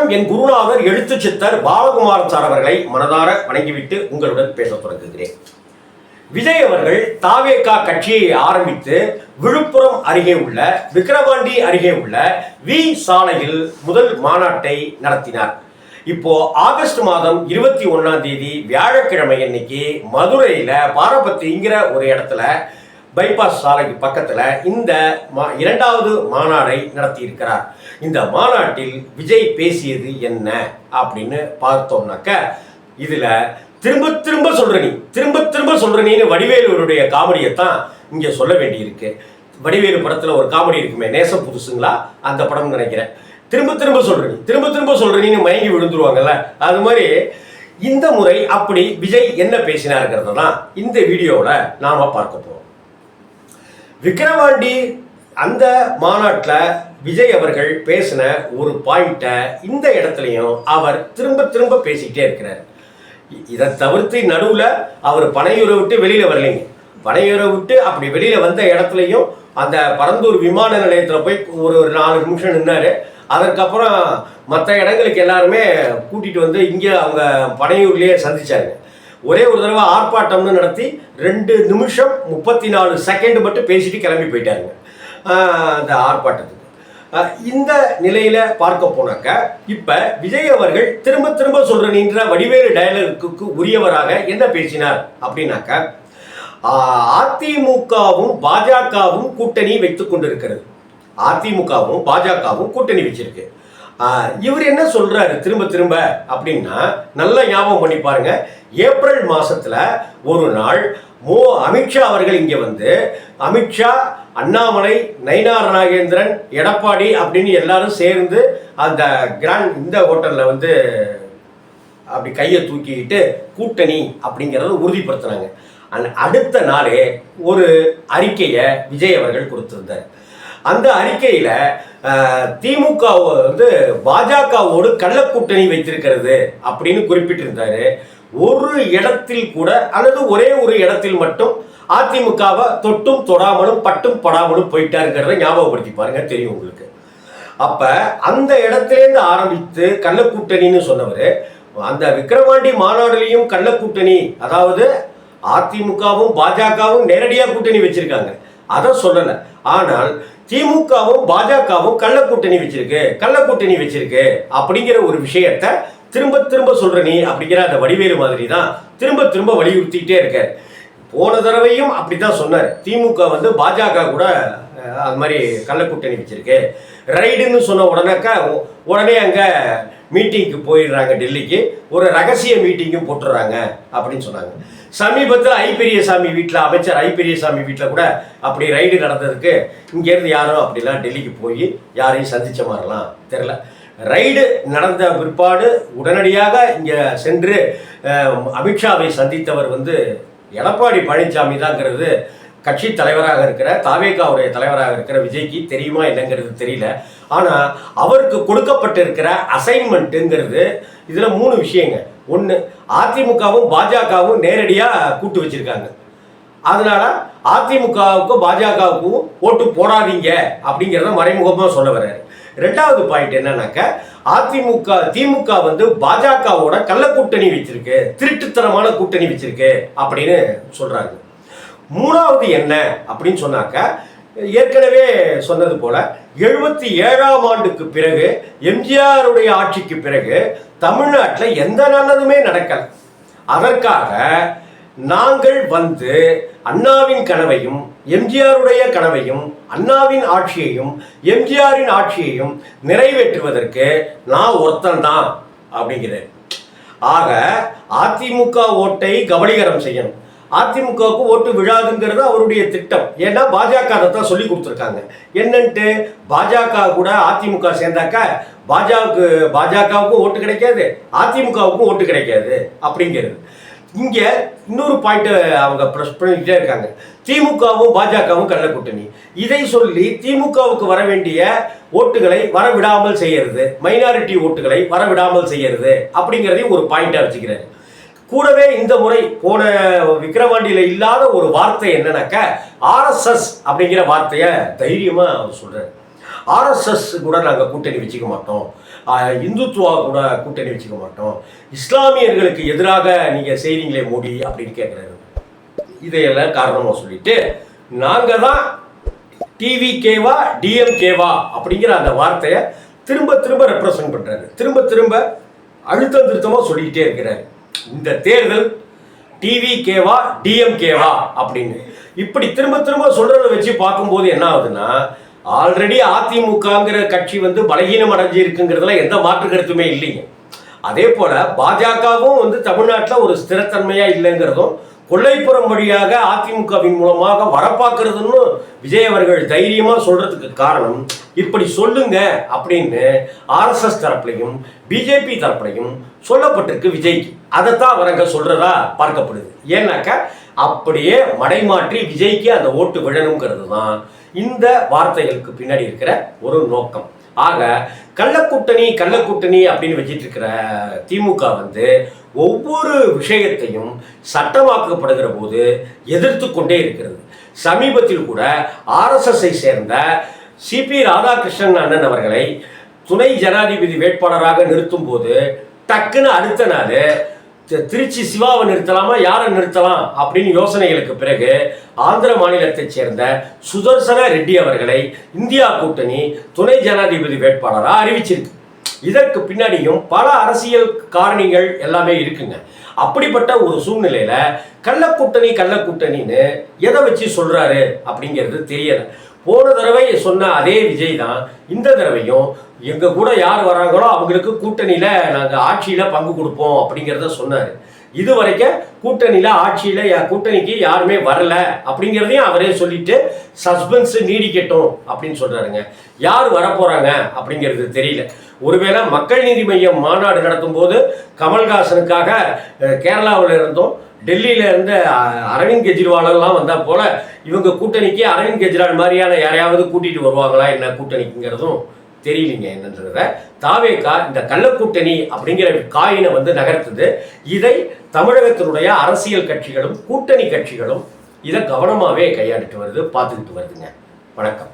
வணக்கம். என் குருநாதர் எழுத்து சித்தர் பாலகுமாரன் சார் அவர்களை மனதார வணங்கிவிட்டு உங்களுடன் பேசத் தொடங்குகிறேன். விஜய் அவர்கள் தாவேகா கட்சியை ஆரம்பித்து விழுப்புரம் அருகே உள்ள விக்கிரவாண்டி அருகே உள்ள வி சாலையில் முதல் மாநாட்டை நடத்தினார். இப்போ ஆகஸ்ட் மாதம் 21 வியாழக்கிழமை அன்னைக்கு மதுரையில பாரபத்திங்கிற ஒரு இடத்துல பைபாஸ் சாலைக்கு பக்கத்துல இந்த இரண்டாவது மாநாடை நடத்தி இருக்கிறார். இந்த மாநாட்டில் விஜய் பேசியது என்ன அப்படின்னு பார்த்தோம்னாக்க, இதுல திரும்ப திரும்ப சொல்ற நீ வடிவேலுடைய காமெடியைத்தான் இங்க சொல்ல வேண்டி இருக்கு. வடிவேலு படத்துல ஒரு காமெடி இருக்குமே, நேசம் புதுசுங்களா, அந்த படம் நினைக்கிறேன். திரும்ப சொல்ற நீ மயங்கி விழுந்துருவாங்கல்ல, அது மாதிரி இந்த முறை அப்படி விஜய் என்ன பேசினாருங்கிறத தான் இந்த வீடியோவில் நாம பார்க்க போறோம். விக்கிரவாண்டி அந்த மாநாட்டில் விஜய் அவர்கள் பேசின ஒரு பாயிண்ட்டை இந்த இடத்துலையும் அவர் திரும்ப பேசிக்கிட்டே இருக்கிறார். இதை தவிர்த்து நடுவில் அவர் பனையூரை விட்டு வெளியில் வரலைங்க. பனையூரை விட்டு அப்படி வெளியில் வந்த இடத்துலையும் அந்த பரந்தூர் விமான நிலையத்தில் போய் ஒரு 4 நிமிஷம் நின்னார். அதற்கப்புறம் மற்ற இடங்களுக்கு எல்லாருமே கூட்டிகிட்டு வந்து இங்கே அவங்க பனையூர்லேயே சந்திச்சாங்க. ஒரே ஒரு தடவை ஆர்ப்பாட்டம்னு நடத்தி 2 நிமிஷம் 34 செகண்ட் மட்டும் பேசிட்டு கிளம்பி போயிட்டாங்க அந்த ஆர்ப்பாட்டத்துக்கு. இந்த நிலையில பார்க்க போனாக்க, இப்ப விஜய் அவர்கள் திரும்ப சொல்ற நின்ற வடிவேலு டயலாகுக்கு உரியவராக என்ன பேசினார் அப்படின்னாக்க, அதிமுகவும் பாஜகவும் கூட்டணி வைத்துக் கொண்டிருக்கிறது. அதிமுகவும் பாஜகவும் கூட்டணி வச்சிருக்கு. இவர் என்ன சொல்றாரு திரும்ப அப்படின்னா, நல்லா ஞாபகம் பண்ணி பாருங்க. ஏப்ரல் மாசத்துல ஒரு நாள் அமித்ஷா அவர்கள் இங்க வந்து, அமித்ஷா, அண்ணாமலை, நயினார் நாகேந்திரன், எடப்பாடி அப்படின்னு எல்லாரும் சேர்ந்து அந்த இந்த ஹோட்டல்ல வந்து அப்படி கையை தூக்கிக்கிட்டு கூட்டணி அப்படிங்கிறத உறுதிப்படுத்தினாங்க. அடுத்த நாளே ஒரு அறிக்கையை விஜய் அவர்கள் கொடுத்திருந்தார். அந்த அறிக்கையில திமுக வந்து பாஜகவோடு கள்ள கூட்டணி வைத்திருக்கிறது அப்படின்னு குறிப்பிட்டிருந்தாரு. ஒரு இடத்தில் கூட அல்லது ஒரே ஒரு இடத்தில் மட்டும் அதிமுகவை தொட்டும் தொடாமலும் பட்டும் படாமலும் போயிட்டாருங்கிறத ஞாபகப்படுத்தி பாருங்க, தெரியும் உங்களுக்கு. அப்ப அந்த இடத்திலேருந்து ஆரம்பித்து கள்ள கூட்டணின்னு சொன்னவர் அந்த விக்கிரவாண்டி மாநாடுலையும் கள்ள கூட்டணி, அதாவது அதிமுகவும் பாஜகவும் நேரடியாக கூட்டணி வச்சிருக்காங்க, அதை சொல்லலை. ஆனால் திமுகவும் பாஜகவும் கள்ள கூட்டணி வச்சிருக்கு அப்படிங்கிற ஒரு விஷயத்த திரும்ப சொல்ற நீ அப்படிங்கிற அந்த வடிவேலு மாதிரி தான் திரும்ப வலியுறுத்திக்கிட்டே இருக்க. போன தடவையும் அப்படித்தான் சொன்னார். திமுக வந்து பாஜக கூட அது மாதிரி கள்ள கூட்டணி வச்சிருக்கு, ரைடுன்னு சொன்ன உடனே அங்க மீட்டிங்க்கு போயிடுறாங்க, டெல்லிக்கு ஒரு ரகசிய மீட்டிங்கும் போட்டுடுறாங்க அப்படின்னு சொன்னாங்க. சமீபத்தில் ஐ.பெரியசாமி வீட்டில், அமைச்சர் ஐ.பெரியசாமி வீட்டில் கூட அப்படி ரைடு நடந்ததுக்கு இங்கேருந்து யாரும் அப்படிலாம் டெல்லிக்கு போய் யாரையும் சந்திச்ச மாதிரிலாம் தெரில. ரைடு நடந்த பிற்பாடு உடனடியாக இங்கே சென்று அமித்ஷாவை சந்தித்தவர் வந்து எடப்பாடி பழனிசாமி தாங்கிறது கட்சி தலைவராக இருக்கிற தாவேகாவுடைய தலைவராக இருக்கிற விஜய்க்கு தெரியுமா என்னங்கிறது தெரியல. ஆனால் அவருக்கு கொடுக்கப்பட்டிருக்கிற அசைன்மெண்ட்டுங்கிறது இதில் 3 விஷயங்க. ஒன்று, அதிமுகவும் பாஜகவும் நேரடியாக கூட்டு வச்சிருக்காங்க, அதனால அதிமுகவுக்கும் பாஜகவுக்கும் ஓட்டு போடாதீங்க அப்படிங்கிறத மறைமுகமாக சொல்ல வர்றாரு. 2வது பாயிண்ட் என்னன்னாக்க, திமுக வந்து பாஜகவோட கள்ள கூட்டணி வச்சிருக்கு, திருட்டுத்தனமான கூட்டணி வச்சிருக்கு அப்படின்னு சொல்றாங்க. 3வது என்ன அப்படின்னு சொன்னாக்க, ஏற்கனவே சொன்னது போல 77ஆம் ஆண்டுக்கு பிறகு எம்ஜிஆருடைய ஆட்சிக்கு பிறகு தமிழ்நாட்டில் எந்த நல்லதுமே நடக்கல. அதற்காக நாங்கள் வந்து அண்ணாவின் கனவையும் எம்ஜிஆருடைய கனவையும் அண்ணாவின் ஆட்சியையும் எம்ஜிஆரின் ஆட்சியையும் நிறைவேற்றுவதற்கு நான் ஒருத்தன் தான் அப்படிங்கிறேன். ஆக அதிமுக ஓட்டை கபலீகரம் செய்யணும், அதிமுகவுக்கு ஓட்டு விழாதுங்கிறது அவருடைய திட்டம். ஏன்னா பாஜக அதை தான் சொல்லி கொடுத்துருக்காங்க. என்னன்ட்டு, பாஜக கூட அதிமுக சேர்ந்தாக்க பாஜகவுக்கும் ஓட்டு கிடைக்காது, அதிமுகவுக்கும் ஓட்டு கிடைக்காது அப்படிங்கிறது. இங்க இன்னொரு பாயிண்ட் அவங்க பிரஸ் பண்ணிக்கிட்டே இருக்காங்க, திமுகவும் பாஜகவும் கள்ள கூட்டணி. இதை சொல்லி திமுகவுக்கு வர வேண்டிய ஓட்டுகளை வரவிடாமல் செய்யறது, மைனாரிட்டி ஓட்டுகளை வரவிடாமல் செய்யறது அப்படிங்கிறதையும் ஒரு பாயிண்டா வச்சுக்கிறாரு. கூடவே இந்த முறை போன விக்கிரவாண்டியில இல்லாத ஒரு வார்த்தை என்னன்னாக்க, ஆர்எஸ்எஸ் அப்படிங்கிற வார்த்தையை தைரியமா அவர் சொல்றாரு. ஆர்எஸ்எஸ் கூட நாங்கள் கூட்டணி வச்சுக்க மாட்டோம், இந்துத்துவா கூட கூட்டணி வச்சுக்க மாட்டோம், இஸ்லாமியர்களுக்கு எதிராக நீங்கள் செய்றீங்களே மோடி அப்படின்னு கேட்குறாரு. இதையெல்லாம் காரணமாக சொல்லிட்டு நாங்கள் தான் டிவிகேவா டிஎம்கேவா அப்படிங்கிற அந்த வார்த்தையை திரும்ப திரும்ப ரெப்ரசன்ட் பண்ணுறாரு, திரும்ப திரும்ப அழுத்தம் திருத்தமாக சொல்லிக்கிட்டே இருக்கிறாரு. இந்த தேர்தல் டிவிகேவா டிஎம்கேவா அப்படின்னு இப்படி திரும்ப திரும்ப சொல்றதை வச்சு பார்க்கும்போது என்ன ஆகுதுன்னா, ஆல்ரெடி அதிமுகங்கிற கட்சி வந்து பலகீனம் அடைஞ்சு இருக்குங்கிறதுல எந்த மாற்று கருத்துமே இல்லைங்க. அதே போல பாஜகவும் தமிழ்நாட்டில் ஒரு ஸ்திரத்தன்மையா இல்லைங்கிறதும், கொல்லைப்புறம் வழியாக அதிமுகவின் மூலமாக வரப்பாக்குறதுன்னு விஜய் அவர்கள் தைரியமா சொல்றதுக்கு காரணம், இப்படி சொல்லுங்க அப்படின்னு ஆர்எஸ்எஸ் தரப்புலையும் பிஜேபி தரப்புலையும் சொல்லப்பட்டிருக்கு விஜய்க்கு. அதைத்தான் அவரங்க சொல்றதா பார்க்கப்படுது. ஏன்னாக்கா அப்படியே மடைமாற்றி விஜய்க்கு அந்த ஓட்டு விழணுங்கிறது தான் இந்த வார்த்தைகளுக்கு பின்னாடி இருக்கிற ஒரு நோக்கம். ஆக கள்ளக்கூட்டணி அப்படின்னு வச்சிட்டு இருக்கிற திமுக ஒவ்வொரு விஷயத்தையும் சட்டமாக்கப்படுகிற போது எதிர்த்து கொண்டே இருக்கிறது. சமீபத்தில் கூட ஆர்எஸ்எஸ்ஐ சேர்ந்த சிபி ராதாகிருஷ்ணன் அண்ணன் அவர்களை துணை ஜனாதிபதி வேட்பாளராக நிறுத்தும் போது டக்குன்னு அடுத்த நாள் திருச்சி சிவாவை நிறுத்தலாமா, யாரை நிறுத்தலாம் அப்படின்னு யோசனைகளுக்கு பிறகு ஆந்திர மாநிலத்தைச் சேர்ந்த சுதர்சன ரெட்டி அவர்களை இந்தியா கூட்டணி துணை ஜனாதிபதி வேட்பாளராக அறிவிச்சிருக்கு. இதற்கு பின்னாடியும் பல அரசியல் காரணிகள் எல்லாமே இருக்குங்க. அப்படிப்பட்ட ஒரு சூழ்நிலையில கள்ளக்கூட்டணின்னு எதை வச்சு சொல்றாரு அப்படிங்கிறது தெரியல. போன தடவை சொன்ன அதே விஜய் தான் இந்த தடவையும் எங்க கூட யார் வராங்களோ அவங்களுக்கு கூட்டணியில நாங்கள் ஆட்சியில பங்கு கொடுப்போம் அப்படிங்கிறத சொன்னார். இது வரைக்கும் கூட்டணியில ஆட்சியில கூட்டணிக்கு யாருமே வரல அப்படிங்கிறதையும் அவரே சொல்லிட்டு சஸ்பென்ஸ் நீடிக்கட்டும் அப்படின்னு சொல்றாருங்க. யார் வரப்போறாங்க அப்படிங்கிறது தெரியல. ஒருவேளை மக்கள் நீதி மையம் மாநாடு நடத்தும் போது கமல்ஹாசனுக்காக கேரளாவில் இருந்தும் டெல்லியில இருந்த அரவிந்த் கெஜ்ரிவால் எல்லாம் வந்தா போல இவங்க கூட்டணிக்கு அரவிந்த் கெஜ்ரிவால் மாதிரியான யாரையாவது கூட்டிட்டு வருவாங்களா என்ன கூட்டணிக்குங்கிறதும் தெரியலீங்க என்னன்றத. தாவேகா இந்த கள்ளக்கூட்டணி அப்படிங்கிற காயினை நகர்த்துது. இதை தமிழகத்தினுடைய அரசியல் கட்சிகளும் கூட்டணி கட்சிகளும் இதை கவனமாகவே கையாண்டுட்டு வருது, பார்த்துக்கிட்டு வருதுங்க. வணக்கம்.